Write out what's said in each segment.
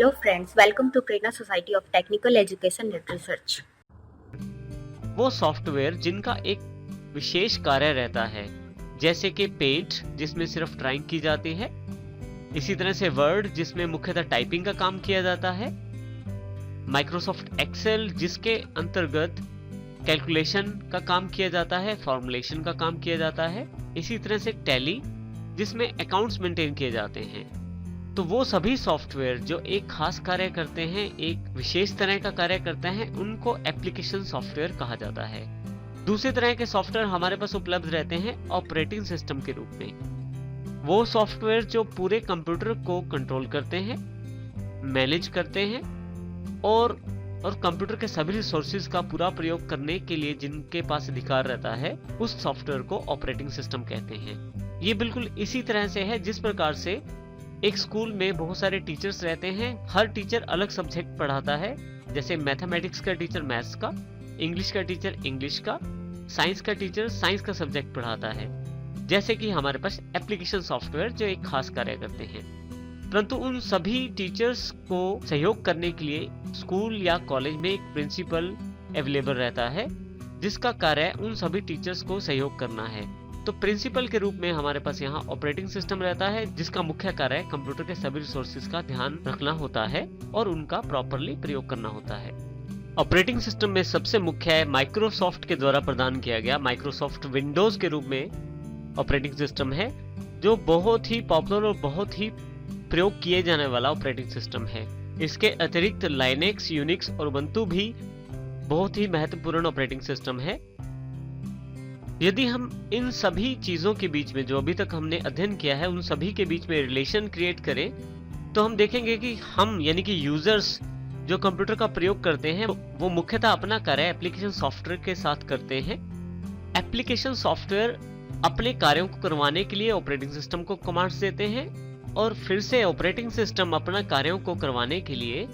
Hello friends, welcome to Prerna Society of Technical Education and Research. वो software जिनका एक विशेष कार्य रहता है, जैसे कि पेंट जिसमें सिर्फ ड्राइंग की जाती है, इसी तरह से वर्ड जिसमें मुख्यतः टाइपिंग का काम किया जाता है, माइक्रोसॉफ्ट एक्सेल जिसके अंतर्गत कैलकुलेशन का काम किया जाता है, फॉर्मुलेशन का काम किया जाता है, इसी तरह से टैली जिसमें अकाउंट्स मेंटेन किए जाते हैं। तो वो सभी सॉफ्टवेयर जो एक खास कार्य करते हैं, एक विशेष तरह का कार्य करते हैं, उनको एप्लीकेशन सॉफ्टवेयर कहा जाता है। दूसरे तरह के सॉफ्टवेयर हमारे पास उपलब्ध रहते हैं ऑपरेटिंग सिस्टम के रूप में। वो सॉफ्टवेयर जो पूरे कंप्यूटर को कंट्रोल करते हैं, मैनेज करते हैं और कंप्यूटर के सभी रिसोर्सेज का पूरा प्रयोग करने के लिए जिनके पास अधिकार रहता है, उस सॉफ्टवेयर को ऑपरेटिंग सिस्टम कहते हैं। ये बिल्कुल इसी तरह से है जिस प्रकार से एक स्कूल में बहुत सारे टीचर्स रहते हैं, हर टीचर अलग सब्जेक्ट पढ़ाता है। जैसे मैथमेटिक्स का टीचर मैथ्स का, इंग्लिश का टीचर इंग्लिश का, साइंस का टीचर साइंस का सब्जेक्ट पढ़ाता है। जैसे कि हमारे पास एप्लीकेशन सॉफ्टवेयर जो एक खास कार्य करते हैं, परंतु उन सभी टीचर्स को सहयोग करने के लिए स्कूल या कॉलेज में एक प्रिंसिपल अवेलेबल रहता है, जिसका कार्य उन सभी टीचर्स को सहयोग करना है। तो प्रिंसिपल के रूप में हमारे पास यहाँ ऑपरेटिंग सिस्टम रहता है, जिसका मुख्य कार्य कंप्यूटर के सभी रिसोर्सेज का ध्यान रखना होता है और उनका प्रॉपरली प्रयोग करना होता है। ऑपरेटिंग सिस्टम में सबसे मुख्य है माइक्रोसॉफ्ट के द्वारा प्रदान किया गया माइक्रोसॉफ्ट विंडोज के रूप में ऑपरेटिंग सिस्टम है, जो बहुत ही पॉपुलर और बहुत ही प्रयोग किए जाने वाला ऑपरेटिंग सिस्टम है। इसके अतिरिक्त लाइनेक्स, यूनिक्स और उबंटू भी बहुत ही महत्वपूर्ण ऑपरेटिंग सिस्टम है। यदि हम इन सभी चीजों के बीच में जो अभी तक हमने अध्ययन किया है, उन सभी के बीच में रिलेशन क्रिएट करें, तो हम देखेंगे कि हम यानी कि यूजर्स जो कंप्यूटर का प्रयोग करते हैं, वो मुख्यतः अपना कार्य एप्लीकेशन सॉफ्टवेयर के साथ करते हैं। एप्लीकेशन सॉफ्टवेयर अपने कार्यों को करवाने के लिए ऑपरेटिंग सिस्टम को कमांड्स देते हैं और फिर से ऑपरेटिंग सिस्टम अपना कार्यों को करवाने के लिए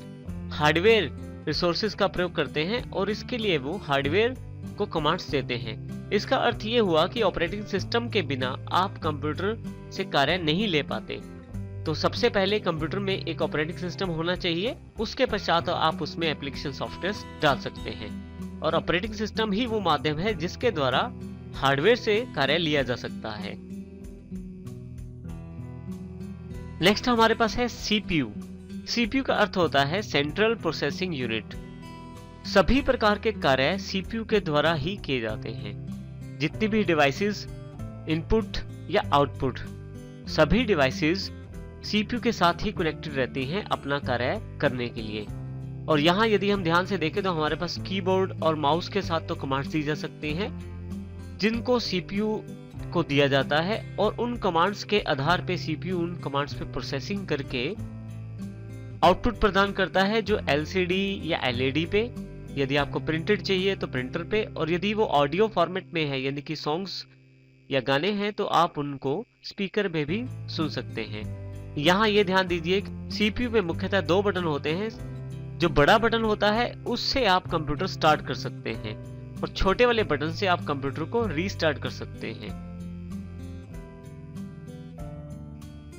हार्डवेयर रिसोर्सेज का प्रयोग करते हैं और इसके लिए वो हार्डवेयर को कमांड्स देते हैं। इसका अर्थ ये हुआ कि ऑपरेटिंग सिस्टम के बिना आप कंप्यूटर से कार्य नहीं ले पाते। तो सबसे पहले कंप्यूटर में एक ऑपरेटिंग सिस्टम होना चाहिए, उसके पश्चात आप उसमें एप्लीकेशन सॉफ्टवेयर डाल सकते हैं और ऑपरेटिंग सिस्टम ही वो माध्यम है जिसके द्वारा हार्डवेयर से कार्य लिया जा सकता है। नेक्स्ट हमारे पास है सीपीयू। सीपीयू का अर्थ होता है सेंट्रल प्रोसेसिंग यूनिट। सभी प्रकार के कार्य सीपीयू के द्वारा ही किए जाते हैं। जितनी भी डिवाइसेस इनपुट या आउटपुट, सभी डिवाइसेस सीपीयू के साथ ही कनेक्टेड रहती हैं अपना कार्य करने के लिए। और यहाँ यदि हम ध्यान से देखें तो हमारे पास कीबोर्ड और माउस के साथ तो कमांड्स दी जा सकती हैं, जिनको सीपीयू को दिया जाता है और उन कमांड्स के आधार पे सीपीयू उन कमांड्स पे प्रोसेसिंग करके आउटपुट प्रदान करता है, जो एलसीडी या एलईडी पे, यदि आपको प्रिंटेड चाहिए तो प्रिंटर पे, और यदि वो ऑडियो फॉर्मेट में है यानी कि सॉन्ग्स या गाने हैं तो आप उनको स्पीकर में भी सुन सकते हैं। यहाँ ये ध्यान दीजिए सीपीयू में मुख्यतः दो बटन होते हैं। जो बड़ा बटन होता है उससे आप कंप्यूटर स्टार्ट कर सकते हैं और छोटे वाले बटन से आप कंप्यूटर को रीस्टार्ट कर सकते हैं।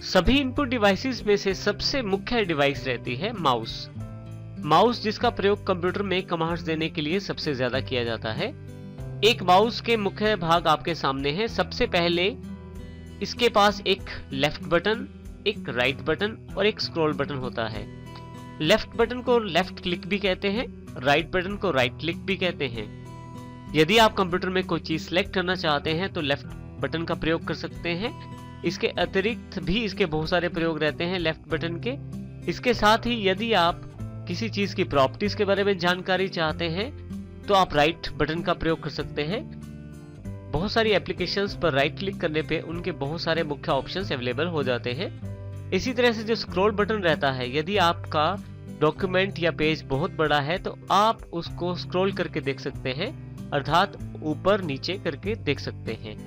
सभी इनपुट डिवाइसेस में से सबसे मुख्य डिवाइस रहती है माउस। माउस जिसका प्रयोग कंप्यूटर में कमांड्स देने के लिए सबसे ज्यादा किया जाता है। एक माउस के मुख्य भाग आपके सामने हैं। सबसे पहले इसके पास एक लेफ्ट बटन, एक राइट बटन और एक स्क्रॉल बटन होता है। लेफ्ट बटन को लेफ्ट क्लिक भी कहते हैं, राइट बटन को राइट क्लिक भी कहते हैं। यदि आप कंप्यूटर में कोई चीज सिलेक्ट करना चाहते हैं तो लेफ्ट बटन का प्रयोग कर सकते हैं। इसके अतिरिक्त भी इसके बहुत सारे प्रयोग रहते हैं लेफ्ट बटन के। इसके साथ ही यदि आप किसी चीज की प्रॉपर्टीज के बारे में जानकारी चाहते हैं तो आप राइट बटन का प्रयोग कर सकते हैं। बहुत सारी एप्लीकेशंस पर राइट क्लिक करने पे उनके बहुत सारे मुख्य ऑप्शंस अवेलेबल हो जाते हैं। इसी तरह से जो स्क्रॉल बटन रहता है, यदि आपका डॉक्यूमेंट या पेज बहुत बड़ा है तो आप उसको स्क्रॉल करके देख सकते हैं, अर्थात ऊपर नीचे करके देख सकते हैं।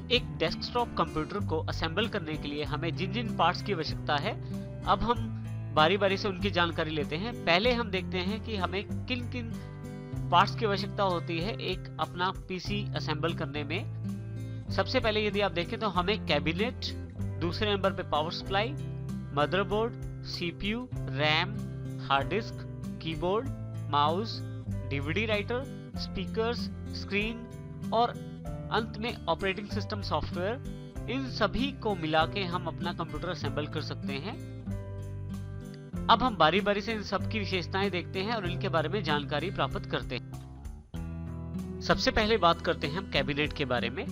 एक डेस्कटॉप कंप्यूटर को असेंबल करने के लिए हमें जिन जिन पार्ट्स की आवश्यकता है, अब हम बारी बारी से उनकी जानकारी लेते हैं। पहले हम देखते हैं कि हमें किन किन पार्ट्स की आवश्यकता होती है एक अपना पीसी असेंबल करने में। सबसे पहले यदि आप देखें तो हमें कैबिनेट, दूसरे नंबर पे power supply, motherboard, CPU, RAM, hard disk, keyboard, mouse, DVD writer, speakers, screen और अंत में ऑपरेटिंग सिस्टम सॉफ्टवेयर, इन सभी को मिला के हम अपना कंप्यूटर असेंबल कर सकते हैं। अब हम बारी बारी से इन सब की विशेषताएं देखते हैं और इनके बारे में जानकारी प्राप्त करते हैं। सबसे पहले बात करते हैं हम कैबिनेट के बारे में।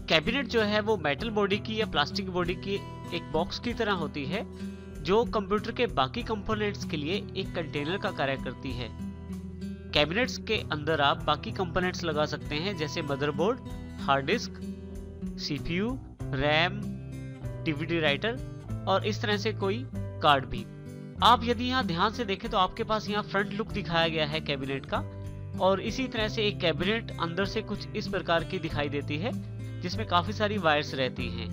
कैबिनेट जो है वो मेटल बॉडी की या प्लास्टिक बॉडी की एक बॉक्स की तरह होती है जो कंप्यूटर के बाकी कंपोनेंट्स के लिए एक कंटेनर का कार्य करती है। कैबिनेट्स के अंदर आप बाकी कंपोनेंट्स लगा सकते हैं जैसे motherboard, hard disk, CPU, RAM, DVD writer और इस तरह से कोई कार्ड भी। आप यदि यहाँ ध्यान से देखें तो आपके पास यहाँ फ्रंट लुक दिखाया गया है कैबिनेट का, और इसी तरह से एक कैबिनेट अंदर से कुछ इस प्रकार की दिखाई देती है जिसमें काफी सारी वायर्स रहती हैं।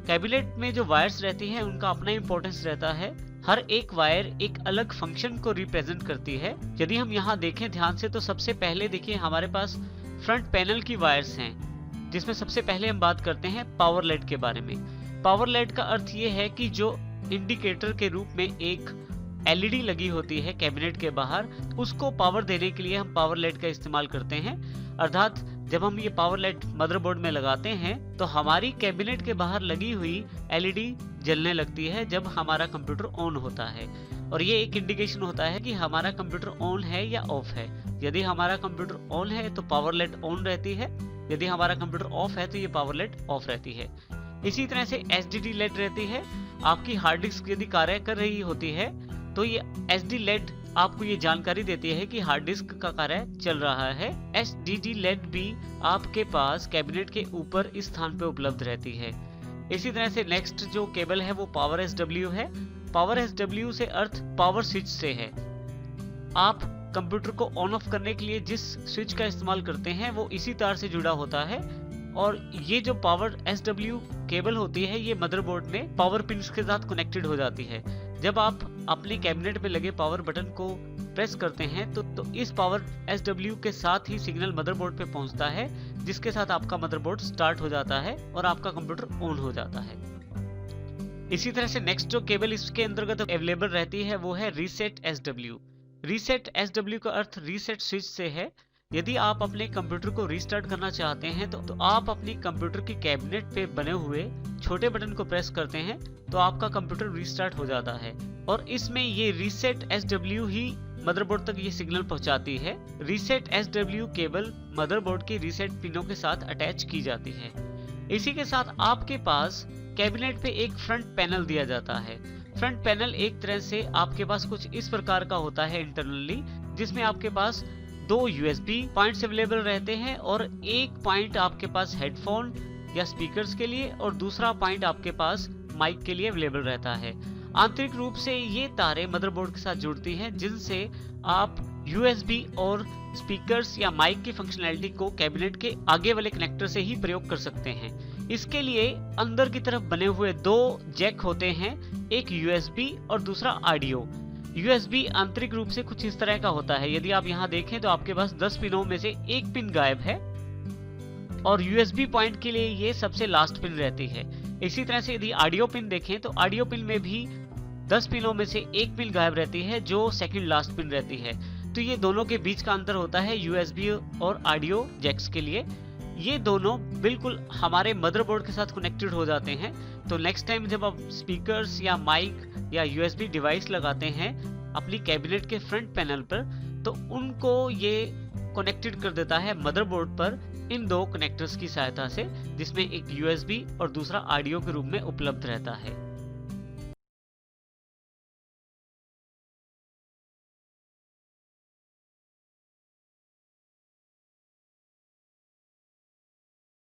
कैबिनेट में जो वायर्स रहती हैं उनका अपना इंपॉर्टेंस रहता है। हर एक वायर एक अलग फंक्शन को रिप्रेजेंट करती है। यदि हम यहाँ देखें ध्यान से तो सबसे पहले देखिए हमारे पास फ्रंट पैनल की वायर्स हैं, जिसमें सबसे पहले हम बात करते हैं पावर लेड के बारे में। पावर लेड का अर्थ ये है कि जो इंडिकेटर के रूप में एक एलईडी लगी होती है कैबिनेट के बाहर, उसको पावर देने के लिए हम पावर लेड का इस्तेमाल करते हैं। अर्थात जब हम ये पावर लेड मदरबोर्ड में लगाते हैं तो हमारी कैबिनेट के बाहर लगी हुई एलईडी जलने लगती है जब हमारा कंप्यूटर ऑन होता है, और ये एक इंडिकेशन होता है कि हमारा कंप्यूटर ऑन है या ऑफ है। यदि हमारा कंप्यूटर ऑन है तो पावर लेड ऑन रहती है, यदि हमारा कंप्यूटर ऑफ है तो ये पावर लेड ऑफ रहती है। इसी तरह से एसडीडी लेड रहती है। आपकी हार्ड डिस्क यदि कार्य कर रही होती है तो ये एसडी लेड आपको ये जानकारी देती है कि हार्ड डिस्क का कार्य चल रहा है। एसडीडी लेड भी आपके पास कैबिनेट के ऊपर इस स्थान पे उपलब्ध रहती है। इसी तरह से नेक्स्ट जो केबल है वो पावर एसडब्ल्यू है। पावर एसडब्ल्यू से अर्थ पावर स्विच से है। आप कंप्यूटर को ऑन ऑफ करने के लिए जिस स्विच का इस्तेमाल करते हैं वो इसी तार से जुड़ा होता है, और ये जो पावर एसडब्ल्यू केबल होती है ये मदरबोर्ड में पावर पिन्स के साथ कनेक्टेड हो जाती है। जब आप अपने कैबिनेट में लगे पावर बटन को प्रेस करते हैं तो इस पावर एसडब्ल्यू के साथ ही सिग्नल मदरबोर्ड पे पहुंचता है, जिसके साथ आपका मदरबोर्ड स्टार्ट हो जाता है और आपका कंप्यूटर ऑन हो जाता है। इसी तरह से नेक्स्ट जो केबल इसके अंतर्गत अवेलेबल रहती है वो है रीसेट एसडब्ल्यू। रीसेट एसडब्ल्यू का अर्थ रीसेट स्विच से है। यदि आप अपने कंप्यूटर को रीस्टार्ट करना चाहते हैं तो आप अपनी कंप्यूटर की कैबिनेट पे बने हुए छोटे बटन को प्रेस करते हैं तो आपका कंप्यूटर रीस्टार्ट हो जाता है, और इसमें ये रीसेट एसडब्ल्यू ही मदरबोर्ड तक ये सिग्नल पहुंचाती है। रीसेट एसडब्ल्यू केबल मदरबोर्ड की रीसेट पिनों के साथ अटैच की जाती है। इसी के साथ आपके पास कैबिनेट पे एक फ्रंट पैनल दिया जाता है। फ्रंट पैनल एक तरह से आपके पास कुछ इस प्रकार का होता है इंटरनली, जिसमें आपके पास 2 यूएसबी पॉइंट्स अवेलेबल रहते हैं और एक पॉइंट आपके पास हेडफोन या स्पीकर्स के लिए और दूसरा पॉइंट आपके पास माइक के लिए अवेलेबल रहता है। आंतरिक रूप से ये तारें मदरबोर्ड के साथ जुड़ती हैं, जिनसे आप यूएसबी और स्पीकर्स या माइक की फंक्शनैलिटी को कैबिनेट के आगे वाले कनेक्टर से ही प्रयोग कर सकते हैं। इसके लिए अंदर की तरफ बने हुए 2 जैक होते हैं, एक यूएसबी और दूसरा ऑडियो। यूएसबी आंतरिक रूप से कुछ इस तरह का होता है। यदि आप यहाँ देखें तो आपके पास 10 पिनों में से एक पिन गायब है, और यूएसबी पॉइंट के लिए ये सबसे लास्ट पिन रहती है। इसी तरह से यदि ऑडियो पिन देखें तो ऑडियो पिन में भी 10 पिनों में से एक पिन गायब रहती है जो सेकंड लास्ट पिन रहती है। तो ये दोनों के बीच का अंतर होता है यूएसबी और ऑडियो जैक्स के लिए। ये दोनों बिल्कुल हमारे मदरबोर्ड के साथ कनेक्टेड हो जाते हैं। तो नेक्स्ट टाइम जब आप स्पीकर्स या माइक या यूएसबी डिवाइस लगाते हैं अपनी कैबिनेट के फ्रंट पैनल पर, तो उनको ये कनेक्टेड कर देता है मदरबोर्ड पर इन 2 कनेक्टर्स की सहायता से, जिसमें एक यूएसबी और दूसरा ऑडियो के रूप में उपलब्ध रहता है।